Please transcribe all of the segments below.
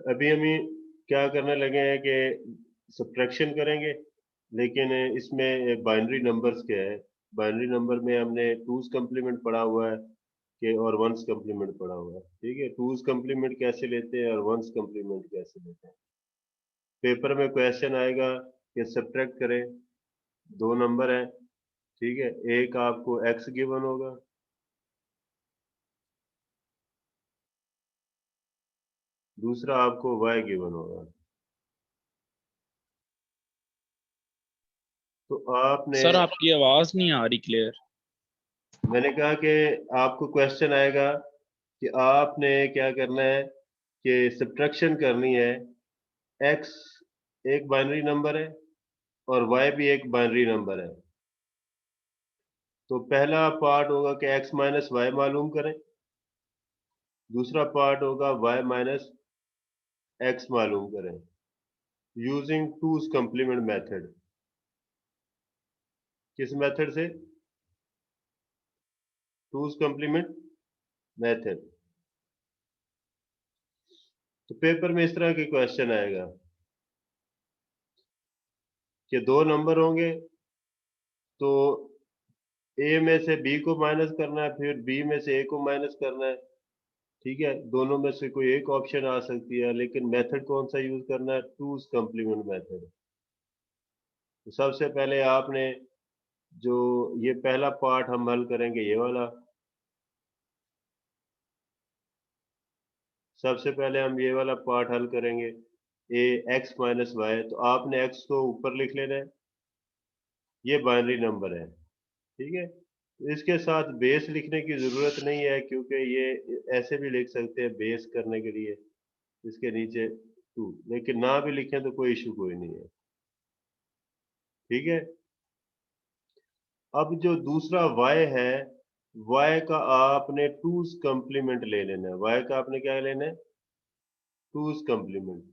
अभी हम क्या करने लगे हैं कि सब्ट्रैक्शन करेंगे, लेकिन इसमें बाइनरी नंबर्स क्या है। बाइनरी नंबर में हमने टूज कम्प्लीमेंट पढ़ा हुआ है कि और वंस कम्प्लीमेंट पढ़ा हुआ है। ठीक है, टूज कम्प्लीमेंट कैसे लेते हैं और वंस कम्प्लीमेंट कैसे लेते हैं। पेपर में क्वेश्चन आएगा कि सब्ट्रैक्ट करें, दो नंबर है। ठीक है, एक आपको एक्स गिवन होगा, दूसरा आपको वाई गिवन होगा। तो आपने, सर आपकी आवाज नहीं आ रही क्लियर। मैंने कहा कि आपको क्वेश्चन आएगा कि आपने क्या करना है कि सब्ट्रैक्शन करनी है। एक्स एक बाइनरी नंबर है और वाई भी एक बाइनरी नंबर है। तो पहला पार्ट होगा कि एक्स माइनस वाई मालूम करें, दूसरा पार्ट होगा वाई माइनस एक्स मालूम करें यूजिंग टूज कम्प्लीमेंट मेथड। किस मेथड से? Twos complement method. तो पेपर में इस तरह के क्वेश्चन आएगा कि दो नंबर होंगे, तो ए में से बी को माइनस करना है, फिर बी में से ए को माइनस करना है। ठीक है, दोनों में से कोई एक ऑप्शन आ सकती है, लेकिन मेथड कौन सा यूज करना है? Twos complement method. तो सबसे पहले आपने जो ये पहला पार्ट हम हल करेंगे, ये वाला। सबसे पहले हम ये वाला पार्ट हल करेंगे, ए एक्स माइनस वाई। तो आपने एक्स को ऊपर लिख लेना है, ये बाइनरी नंबर है। ठीक है, इसके साथ बेस लिखने की जरूरत नहीं है, क्योंकि ये ऐसे भी लिख सकते हैं बेस करने के लिए, इसके नीचे टू, लेकिन ना भी लिखें तो कोई इशू कोई नहीं है। ठीक है, अब जो दूसरा y है, y का आपने टूज कम्प्लीमेंट ले लेना है। y का आपने क्या लेना है? Twos complement.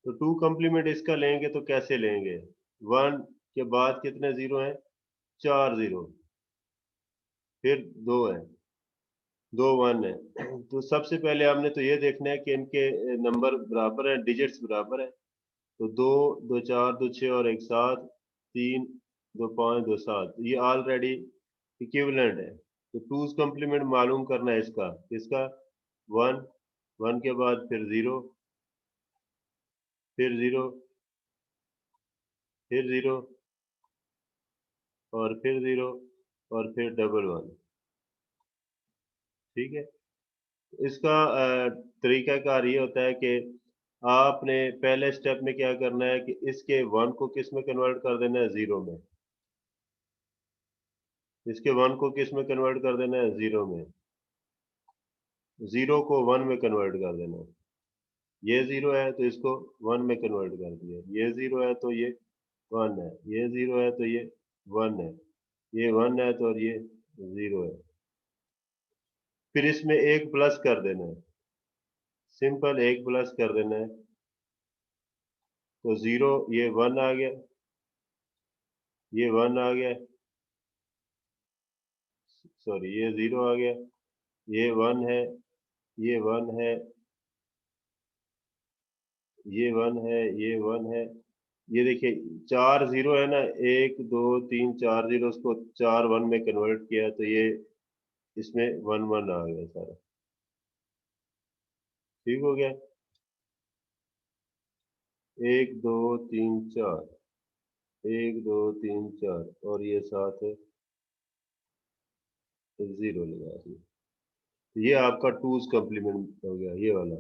तो टू कम्प्लीमेंट इसका लेंगे तो कैसे लेंगे? वन के बाद कितने जीरो हैं? चार जीरो, फिर दो है, दो वन है। तो सबसे पहले हमने तो ये देखना है कि इनके नंबर बराबर है, डिजिट्स बराबर है। तो दो, दो चार, दो छः और एक सात, तीन, दो पाँच, दो सात, ये ऑलरेडी इक्विवेलेंट है। तो टूज कम्प्लीमेंट मालूम करना है इसका, किसका? वन, वन के बाद फिर जीरो, फिर जीरो, फिर जीरो, और फिर जीरो, और फिर डबल वन। ठीक है, इसका तरीकाकार ये होता है कि आपने पहले स्टेप में क्या करना है कि इसके वन को किस में कन्वर्ट कर देना है? जीरो में। इसके वन को किस में कन्वर्ट कर देना है? जीरो में। जीरो को वन में कन्वर्ट कर देना है। ये जीरो है तो इसको वन में कन्वर्ट कर दिया, ये जीरो है तो ये वन है, ये जीरो है तो ये वन है, ये वन है तो और ये जीरो है। फिर इसमें एक प्लस कर देना है, सिंपल एक प्लस कर देना है। तो जीरो, ये वन आ गया, ये वन आ गया, सॉरी ये जीरो आ गया, ये वन है, ये वन है, ये वन है, ये वन है। ये देखिए चार जीरो है ना, एक दो तीन चार जीरो, उसको चार वन में कन्वर्ट किया तो ये इसमें वन वन आ गया सारा। ठीक हो गया, एक दो तीन चार, एक दो तीन चार, और ये साथ है जीरो लगा दिया। तो ये आपका टूज कम्प्लीमेंट हो गया, ये वाला।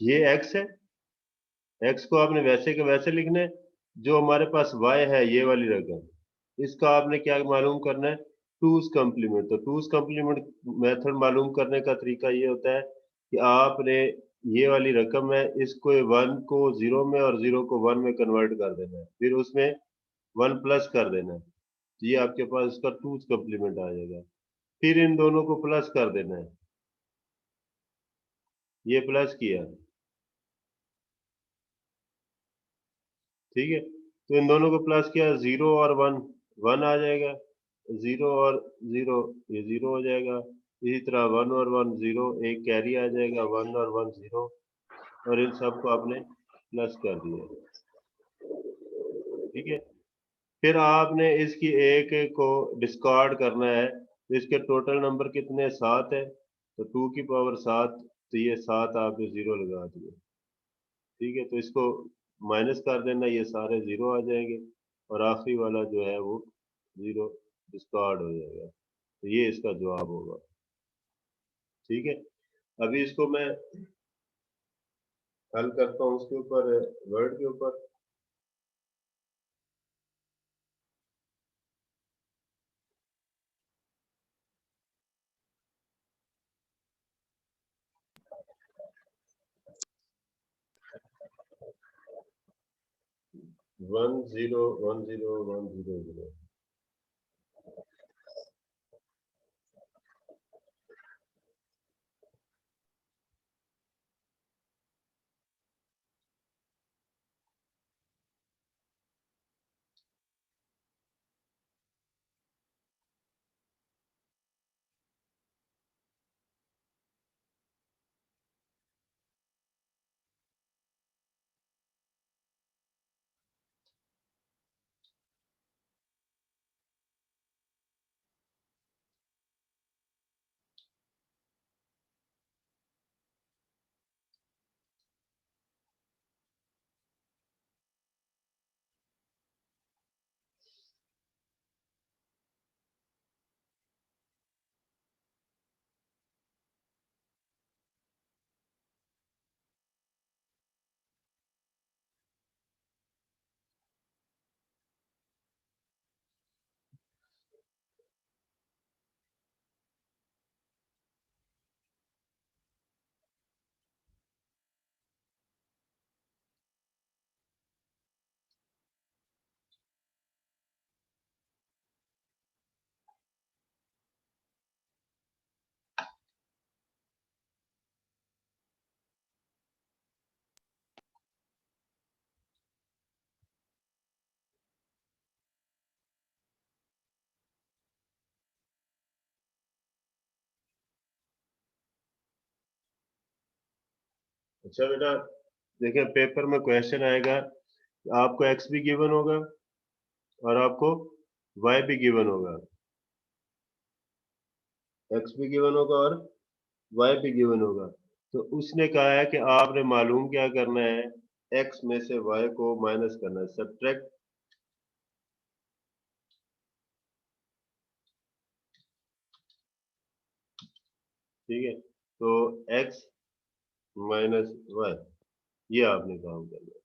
ये एक्स है, एक्स को आपने वैसे के वैसे लिखना है। जो हमारे पास वाई है, ये वाली रकम, इसका आपने क्या मालूम करना है? Twos complement. तो टूज कम्प्लीमेंट मेथड मालूम करने का तरीका ये होता है कि आपने ये वाली रकम है, इसको वन को जीरो में और जीरो को वन में कन्वर्ट कर देना है, फिर उसमें वन प्लस कर देना है। तो ये आपके पास इसका टूज कम्प्लीमेंट आ जाएगा। फिर इन दोनों को प्लस कर देना है, ये प्लस किया। ठीक है, तो इन दोनों को प्लस किया, जीरो और वन, वन आ जाएगा, जीरो और जीरो, ये जीरो हो जाएगा, इसी तरह 1 और 1 0, एक कैरी आ जाएगा, 1 और 1 0, और इन सबको आपने प्लस कर दिया। ठीक है, फिर आपने इसकी एक को डिस्कार्ड करना है। तो इसके टोटल नंबर कितने, 7 है, तो 2 की पावर 7, तो ये 7 आपने जीरो लगा दिए। ठीक है, तो इसको माइनस कर देना, ये सारे जीरो आ जाएंगे, और आखिरी वाला जो है वो जीरो डिस्कार्ड हो जाएगा। तो ये इसका जवाब होगा। ठीक है, अभी इसको मैं हल करता हूँ उसके ऊपर, वर्ड के ऊपर। One zero one zero one zero zero. अच्छा बेटा, देखिए पेपर में क्वेश्चन आएगा, आपको एक्स भी गिवन होगा और आपको वाई भी गिवन होगा। एक्स भी गिवन होगा और वाई भी गिवन होगा। तो उसने कहा है कि आपने मालूम क्या करना है, एक्स में से वाई को माइनस करना है, सब्ट्रैक्ट। ठीक है, तो एक्स माइनस वाई, ये आपने काम करना है।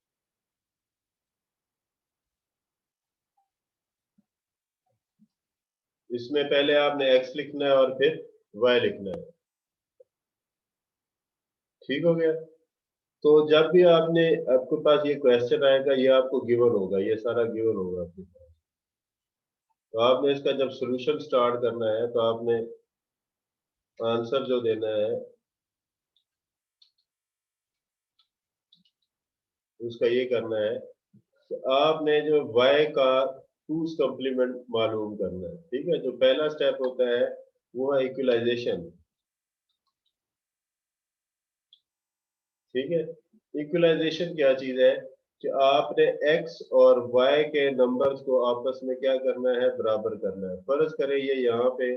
इसमें पहले आपने एक्स लिखना है और फिर वाई लिखना है। ठीक हो गया। तो जब भी आपने, आपके पास ये क्वेश्चन आएगा, ये आपको गिवन होगा, ये सारा गिवन होगा आपके पास। तो आपने इसका जब सॉल्यूशन स्टार्ट करना है, तो आपने आंसर जो देना है उसका ये करना है कि आपने जो y का टूस कॉम्प्लीमेंट मालूम करना है। ठीक है, जो पहला स्टेप होता है वो है इक्वलाइजेशन। ठीक है, इक्वलाइजेशन क्या चीज है कि आपने x और y के नंबर्स को आपस में क्या करना है, बराबर करना है। फर्ज करें ये यहाँ पे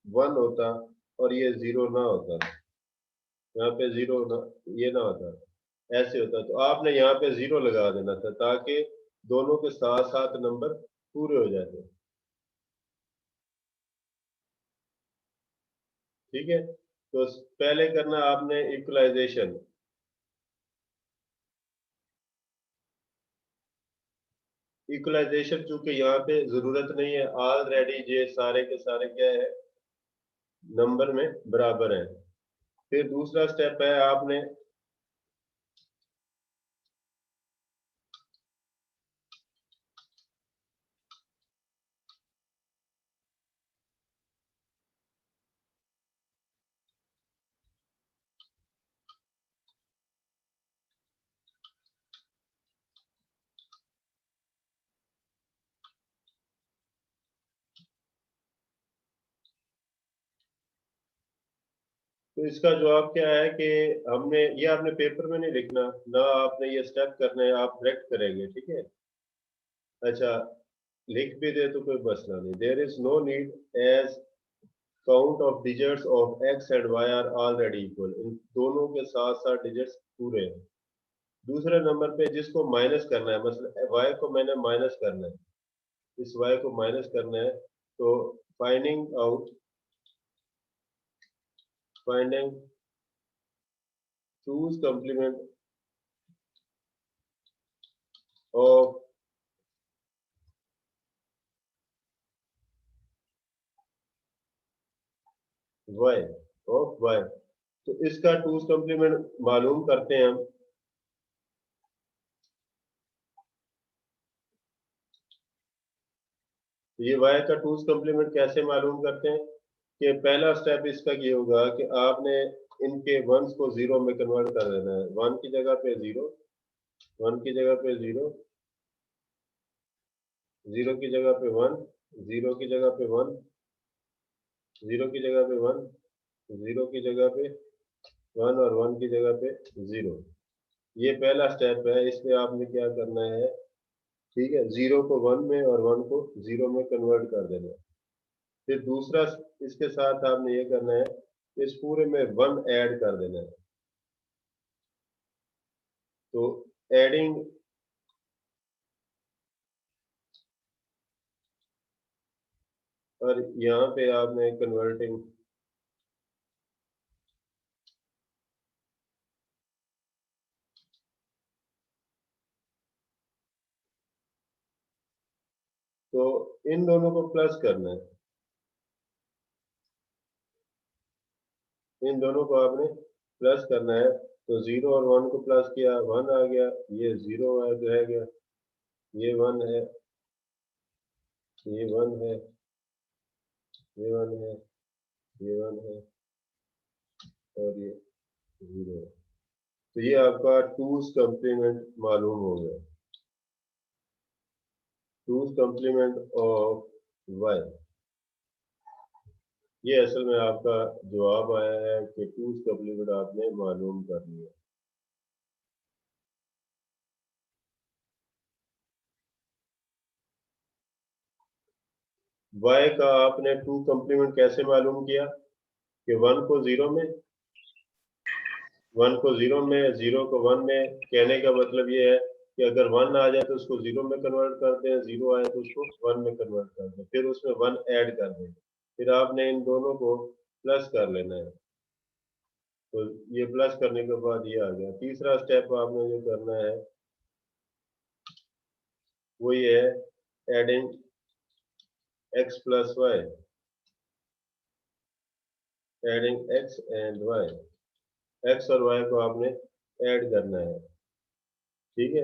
1 होता और ये 0 ना होता, यहाँ पे 0 ना, ये ना होता, ऐसे होता, तो आपने यहाँ पे 0 लगा देना था ताकि दोनों के साथ साथ नंबर पूरे हो जाते। ठीक है, तो पहले करना आपने इक्वलाइजेशन। इक्वलाइजेशन चूंकि यहाँ पे जरूरत नहीं है, ऑलरेडी ये सारे के सारे क्या है, नंबर में बराबर है। फिर दूसरा स्टेप है, आपने तो इसका जवाब क्या है कि हमने ये आपने पेपर में नहीं लिखना ना, आपने ये स्टेप करना है, आप डायरेक्ट करेंगे, ठीक है। अच्छा, लिख भी दे तो कोई मसला नहीं। There is no need as count of digits of x and y are already equal, इन दोनों के साथ साथ डिजिट्स पूरे हैं। दूसरे नंबर पे जिसको माइनस करना है, मतलब वाई को मैंने माइनस करना है, इस वाई को माइनस करना है, तो finding out finding two's complement of Y of Y, तो इसका टूज कॉम्प्लीमेंट मालूम करते हैं हम। ये y का टूज कॉम्प्लीमेंट कैसे मालूम करते हैं कि पहला स्टेप इसका ये होगा कि आपने इनके वंस को जीरो में कन्वर्ट कर देना है। वन की जगह पे जीरो, वन की जगह पे जीरो, जीरो की जगह पे वन, जीरो की जगह पे वन, जीरो की जगह पे वन, जीरो की जगह पे वन और वन की जगह पे जीरो। ये पहला स्टेप है, इसमें आपने क्या करना है, ठीक है, जीरो को वन में और वन को जीरो में कन्वर्ट कर देना है। फिर दूसरा इसके साथ आपने ये करना है, इस पूरे में वन ऐड कर देना है। तो एडिंग और यहाँ पे आपने कन्वर्टिंग, तो इन दोनों को प्लस करना है, इन दोनों को आपने प्लस करना है। तो जीरो और वन को प्लस किया, वन आ गया, ये जीरो रह गया, ये वन है, ये वन है, ये वन है, ये वन है और ये जीरो है। तो ये आपका टूज कॉम्प्लीमेंट मालूम हो गया, टूज कॉम्प्लीमेंट ऑफ वाई। ये असल में आपका जवाब आया है कि टूज कॉम्प्लीमेंट आपने मालूम कर लिया। वाई का आपने टू कॉम्प्लीमेंट कैसे मालूम किया कि वन को जीरो में, वन को जीरो में, जीरो को वन में, कहने का मतलब ये है कि अगर वन आ जाए तो उसको जीरो में कन्वर्ट करते हैं, जीरो आए तो उसको वन में कन्वर्ट करते हैं, फिर उसमें वन ऐड कर देंगे, फिर आपने इन दोनों को प्लस कर लेना है। तो ये प्लस करने के बाद ये आ गया। तीसरा स्टेप आपने जो करना है वो ये है, adding X plus Y, adding X and Y, X और वाई को आपने ऐड करना है, ठीक है,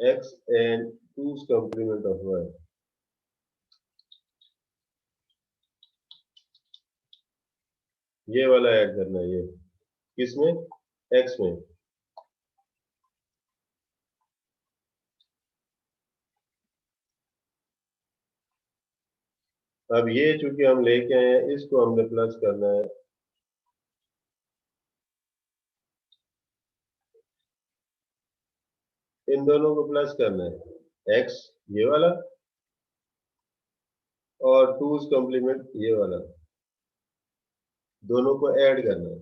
X and two's complement of Y, ये वाला ऐड करना है, ये किसमें, एक्स में। अब ये चूंकि हम लेके आए हैं, इसको हमने प्लस करना है, इन दोनों को प्लस करना है, एक्स ये वाला और टूज कॉम्प्लीमेंट ये वाला, दोनों को ऐड करना है।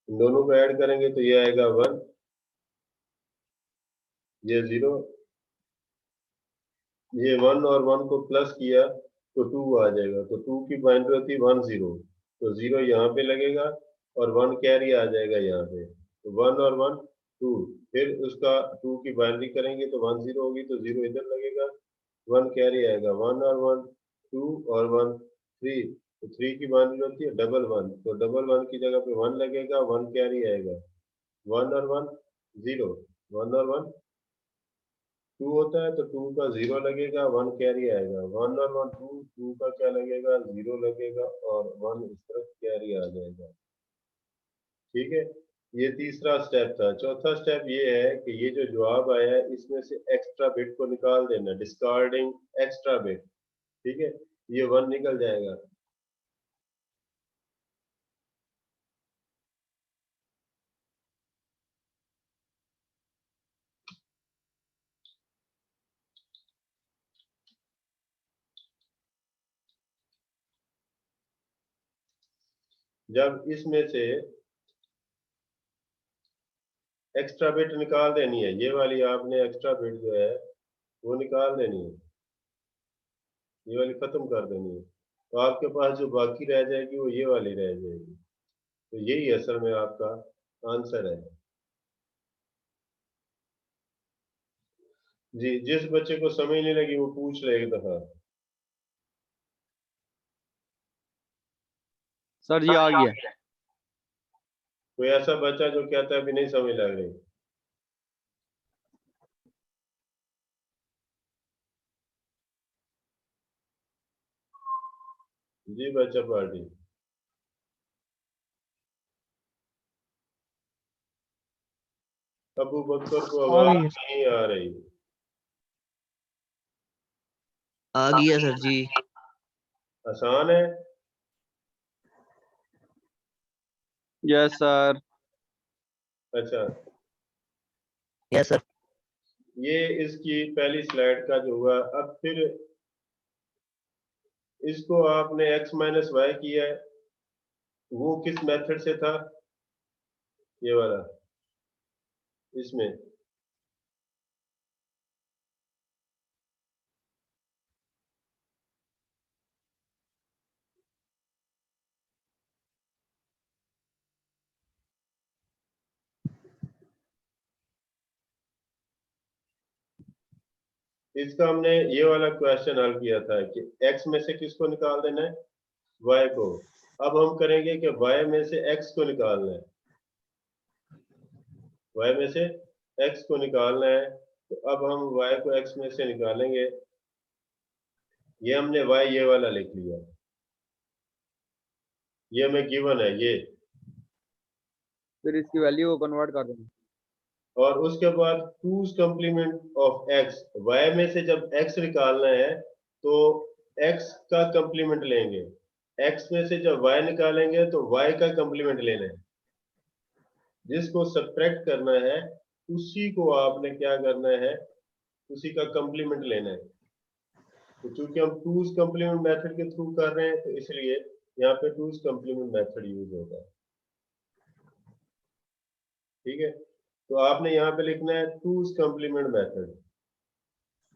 इन दोनों को ऐड करेंगे तो ये आएगा वन, ये जीरो, ये वन और वन को प्लस किया तो टू आ जाएगा, तो टू की बाइंड्री होती है वन जीरो, तो जीरो यहाँ पे लगेगा और वन कैरी आ जाएगा यहाँ पे, तो वन और वन टू, फिर उसका टू की बाइंड्री करेंगे तो वन जीरो होगी, तो जीरो इधर लगेगा, वन कैरी आएगा, वन और वन टू और वन थ्री, तो थ्री की बाइंड्री होती है डबल वन, तो डबल वन की जगह पे वन लगेगा, वन कैरी आएगा, वन और वन जीरो, वन और वन टू होता है तो टू का जीरो लगेगा, वन कैरी आएगा, वन और वन टू, टू का क्या लगेगा, जीरो लगेगा और वन इस तरफ कैरी आ जाएगा, ठीक है। ये तीसरा स्टेप था। चौथा स्टेप ये है कि ये जो जवाब आया है इसमें से एक्स्ट्रा बिट को निकाल देना, डिस्कार्डिंग एक्स्ट्रा बिट। ठीक है, ये 1 निकल जाएगा। जब इसमें से एक्स्ट्रा बिट निकाल देनी है, ये वाली आपने एक्स्ट्रा बिट जो है वो निकाल देनी है, ये वाली खत्म कर देनी है, तो आपके पास जो बाकी रह जाएगी वो ये वाली रह जाएगी। तो यही असल में आपका आंसर है। जी, जिस बच्चे को समझ नहीं लगी वो पूछ ले एक दफा। सर जी आ गया। कोई ऐसा बच्चा जो कहता है अभी नहीं समझ लग रही? जी बच्चा पार्टी। अबू बकर को आवाज नहीं आ रही। आ गया सर जी। आसान है। Yes sir. अच्छा, यस सर। ये इसकी पहली स्लाइड का जो हुआ। अब फिर इसको आपने x माइनस वाई किया है, वो किस मेथड से था? ये वाला, इसमें इसका हमने ये वाला क्वेश्चन हल किया था कि x में से किसको निकाल देना है? y को। अब हम करेंगे कि y में से x को निकालना है, y में से x को निकालना है। तो अब हम y को x में से निकालेंगे। ये हमने y ये वाला लिख लिया, ये हमें गिवन है ये। फिर इसकी वैल्यू को कन्वर्ट कर देंगे। और उसके बाद twos complement of x, y में से जब x निकालना है तो x का कम्प्लीमेंट लेंगे, x में से जब y निकालेंगे तो y का कम्प्लीमेंट लेना है। जिसको सब्ट्रैक्ट करना है उसी को आपने क्या करना है, उसी का कम्प्लीमेंट लेना है। तो चूंकि हम टूज कम्प्लीमेंट मेथड के थ्रू कर रहे हैं तो इसलिए यहाँ पे टूज कम्प्लीमेंट मेथड यूज होगा। ठीक है, तो आपने यहाँ पे लिखना है twos complement method,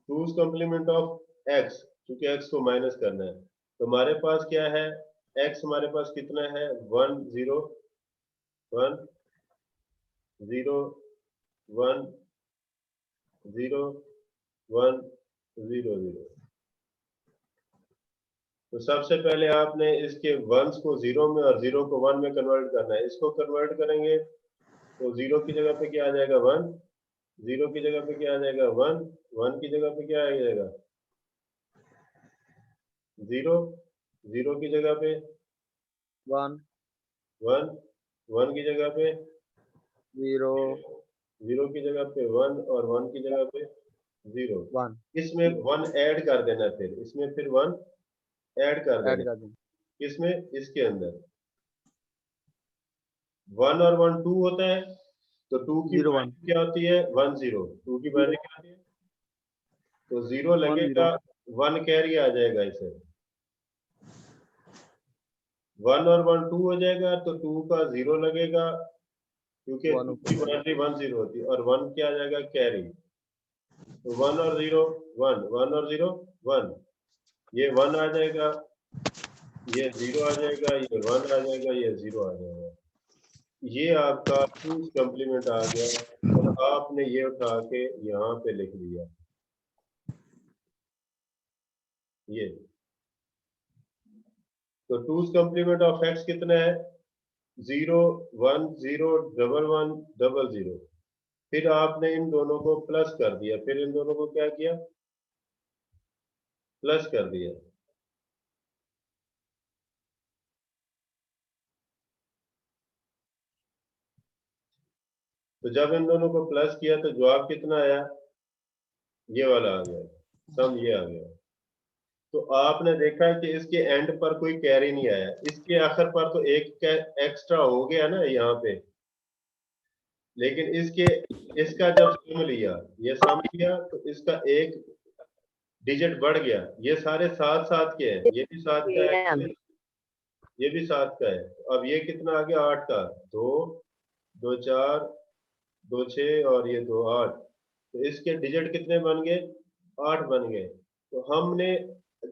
twos complement of x, क्योंकि x को माइनस करना है। तो हमारे पास क्या है, x हमारे पास कितना है, 1 0 1 0 1 0 1 0 0। तो सबसे पहले आपने इसके वंस को 0 में और 0 को 1 में कन्वर्ट करना है। इसको कन्वर्ट करेंगे तो 0 की जगह पे क्या आ जाएगा, 1, 0 की जगह पे क्या आ जाएगा, 1, 1 की जगह पे क्या आ जाएगा, 0, 0 की जगह पे 1 1, 1 की जगह पे 0 0 की जगह पे 1 और 1 की जगह पे 0। 1 इसमें 1 ऐड कर देना, फिर इसमें फिर 1 ऐड कर ऐड देना। कर देंगे। किसमें, इसके अंदर 1 और 1 2 होता है, तो 2 की 0 1 वैल्यू क्या होती है, 1 0। 2 की वैल्यू क्या होती है, तो 0 1 लगेगा, 0 1 कैरी आ जाएगा इसे, 1 और 1 2 हो जाएगा, तो 2 का 0 लगेगा क्योंकि 1 2 की ऊपर वैल्यू 1 0 होती है, और 1 क्या आ जाएगा, कैरी। तो 1 और 0 1, 1 और 0 1, ये 1 आ जाएगा, ये 0 आ जाएगा, ये 1 आ जाएगा, ये 0 आ जाएगा। ये आपका टूज कम्प्लीमेंट आ गया और आपने ये उठा के यहाँ पे लिख दिया। ये तो टूज कम्प्लीमेंट ऑफ एक्स कितना है, 0 1 0 1 1 0 0। फिर आपने इन दोनों को प्लस कर दिया, फिर इन दोनों को क्या किया, प्लस कर दिया। तो जब इन दोनों को प्लस किया तो जवाब कितना आया, ये वाला आ गया, सम ये आ गया। तो आपने देखा है कि इसके एंड पर कोई कैरी नहीं आया, इसके आखिर पर तो एक एक्स्ट्रा हो गया ना यहाँ पे, लेकिन इसका जब सम लिया, ये सम लिया तो इसका एक डिजिट बढ़ गया। ये सारे सात सात के हैं, ये भी सात का है, ये भी सात का है। अब ये कितना आ गया, 8 का, 2 2 4 2 6 और ये 2 8, तो इसके डिजिट कितने बन गए, 8 बन गए। तो हमने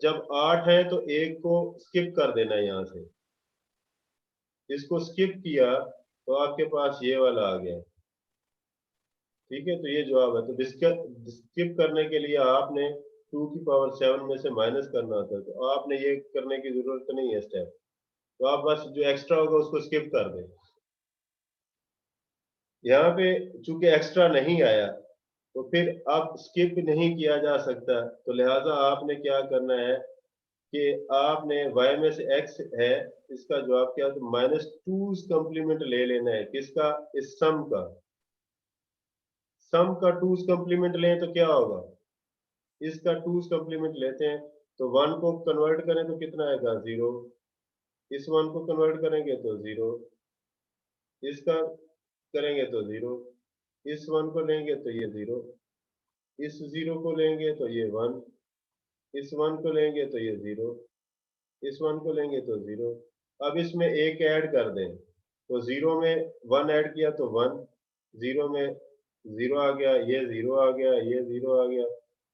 जब 8 है तो एक को स्किप कर देना है, यहाँ से इसको स्किप किया तो आपके पास ये वाला आ गया। ठीक है, तो ये जवाब है। तो स्किप करने के लिए आपने 2 की पावर 7 में से माइनस करना होता है, तो आपने ये करने की जरूरत नहीं है स्टेप, तो आप बस जो एक्स्ट्रा होगा उसको स्किप कर दें। यहाँ पे चूंकि एक्स्ट्रा नहीं आया तो फिर अब स्किप नहीं किया जा सकता, तो लिहाजा आपने क्या करना है कि आपने y में से x है, इसका जवाब क्या है, तो -2 कम्प्लीमेंट ले लेना है। किसका, इस सम का। सम का 2 कम्प्लीमेंट लें तो क्या होगा, इसका 2 कम्प्लीमेंट लेते हैं तो 1 को कन्वर्ट करें तो कितना आएगा, 0। इस 1 को कन्वर्ट करेंगे तो 0, इसका करेंगे तो 0, इस 1 को लेंगे तो ये 0, इस 0 को लेंगे तो ये 1, इस 1 को लेंगे तो ये 0, इस 1 को लेंगे तो 0। अब इसमें एक ऐड कर दें तो 0 में 1 ऐड किया तो 1, 0 में 0 आ गया, ये 0 आ गया, ये 0 आ गया,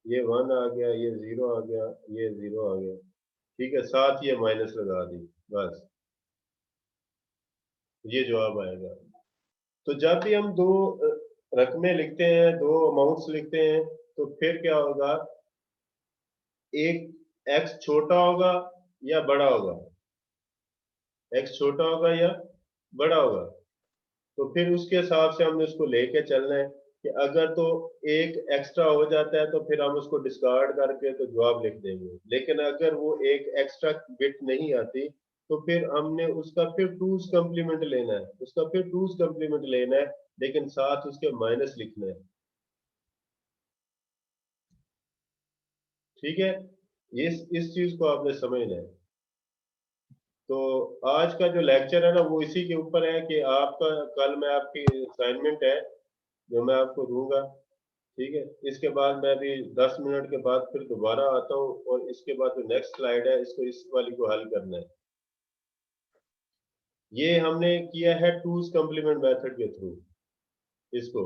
ये 1 आ गया, ये 0 आ गया, ये 0 आ गया। ठीक है, साथ ये माइनस लगा दी, बस ये जवाब आएगा। तो जब भी हम दो रकमें लिखते हैं, दो अमाउंट्स लिखते हैं, तो फिर क्या होगा, एक एक्स छोटा होगा या बड़ा होगा, एक्स छोटा होगा या बड़ा होगा, तो फिर उसके हिसाब से हमने उसको लेके चलना है कि अगर तो एक एक्स्ट्रा हो जाता है तो फिर हम उसको डिस्कार्ड करके तो जवाब लिख देंगे, लेकिन अगर वो एक एक्स्ट्रा बिट नहीं आती तो फिर हमने उसका फिर 2's कम्प्लीमेंट लेना है, उसका फिर 2's कम्प्लीमेंट लेना है, लेकिन साथ उसके माइनस लिखना है। ठीक है, इस चीज को आपने समझना है। तो आज का जो लेक्चर है ना वो इसी के ऊपर है कि आपका कल में आपकी असाइनमेंट है जो मैं आपको दूंगा। ठीक है, इसके बाद मैं भी 10 मिनट के बाद फिर दोबारा आता हूँ और इसके बाद जो नेक्स्ट स्लाइड है इसको, इस वाली को हल करना है। ये हमने किया है 2's कम्प्लीमेंट मेथड के थ्रू इसको।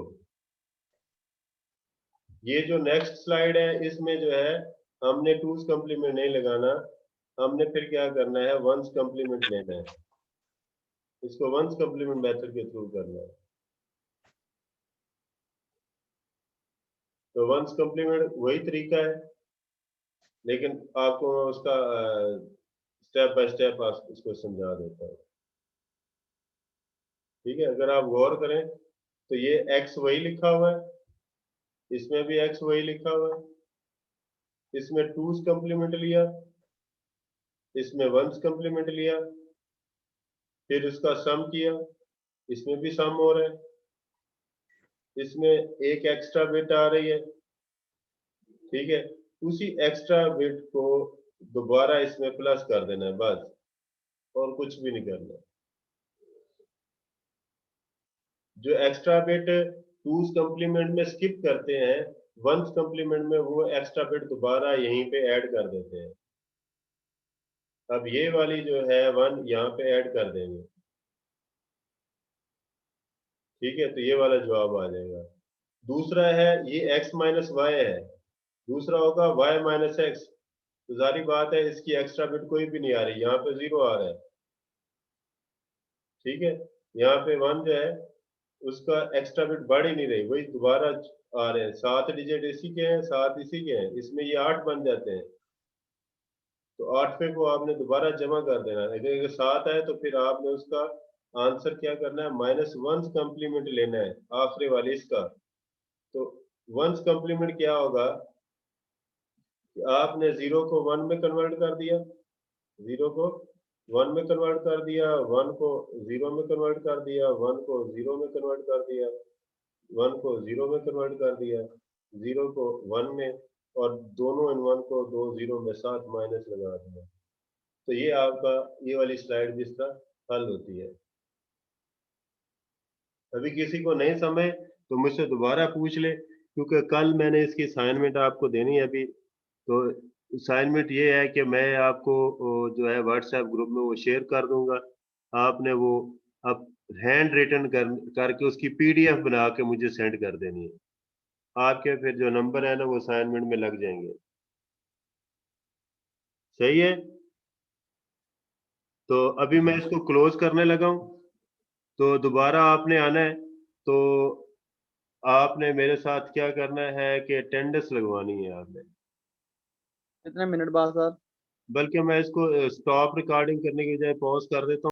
ये जो नेक्स्ट स्लाइड है इसमें जो है हमने 2's कम्प्लीमेंट नहीं लगाना, हमने फिर क्या करना है, 1's कम्प्लीमेंट लेना है, इसको 1's कम्प्लीमेंट मेथड के थ्रू करना है। तो 1's कम्प्लीमेंट वही तरीका है, लेकिन आपको उसका स्टेप बाय स्टेप इसको समझा देता हूँ। ठीक है, अगर आप गौर करें तो ये x वही लिखा हुआ है, इसमें भी x वही लिखा हुआ है, इसमें 2's कम्प्लीमेंट लिया, इसमें 1's कम्प्लीमेंट लिया, फिर उसका सम किया, इसमें भी सम हो रहा है, इसमें एक एक्स्ट्रा बिट आ रही है। ठीक है, उसी एक्स्ट्रा बिट को दोबारा इसमें प्लस कर देना है, बस, और कुछ भी नहीं करना। जो एक्स्ट्रा बिट 2's कम्प्लीमेंट में स्किप करते हैं, 1's कम्प्लीमेंट में वो एक्स्ट्रा बिट दोबारा यहीं पे ऐड कर देते हैं। अब ये वाली जो है 1 यहाँ पे ऐड कर देंगे। ठीक है, तो ये वाला जवाब आ जाएगा। दूसरा है ये x माइनस वाई है, दूसरा होगा y माइनस एक्स। तो जारी बात है इसकी एक्स्ट्रा बिट कोई भी नहीं आ रही, यहाँ पे 0 आ रहा है। ठीक है, यहाँ पे 1 जो है उसका एक्स्ट्रा बिट बढ़ ही नहीं रही, वही दोबारा आ रहे हैं, 7 डिजिट इसी के हैं, 7 इसी के हैं, इसमें ये 8 बन जाते हैं। तो 8वें को आपने दोबारा जमा कर देना है। अगर 7 है तो फिर आपने उसका आंसर क्या करना है, -1's कम्प्लीमेंट लेना है, आखिरी वाली इसका। तो 1's कम्प्लीमेंट क्या होगा कि आपने 0 को 1 में कन्वर्ट कर दिया, 0 को 1 में कन्वर्ट कर दिया, 1 को 0 में कन्वर्ट कर दिया, 1 को 0 में कन्वर्ट कर दिया, 1 को 0 में कन्वर्ट कर दिया, 0 को 1 में, और दोनों इनवन को 2 0 में साथ माइनस लगा दिया। तो ये आपका ये वाली स्लाइड जिस तरह हल होती है। अभी किसी को नहीं समझ तो मुझसे दोबारा पूछ ले, क्योंकि कल मैंने इसकी असाइनमेंट आपको देनी है अभी। तो असाइनमेंट ये है कि मैं आपको जो है व्हाट्सएप ग्रुप में वो शेयर कर दूंगा। आपने वो अब हैंड रिटन करके उसकी पीडीएफ बना के मुझे सेंड कर देनी है। आपके फिर जो नंबर है ना वो असाइनमेंट में लग जाएंगे। सही है। तो अभी मैं इसको क्लोज करने लगा हूं। तो दोबारा आपने आना है। तो आपने मेरे साथ क्या करना है कि अटेंडेंस लगवानी है आपने। कितने मिनट बाद सर? बल्कि मैं इसको स्टॉप रिकॉर्डिंग करने की बजाय पॉज कर देता हूँ।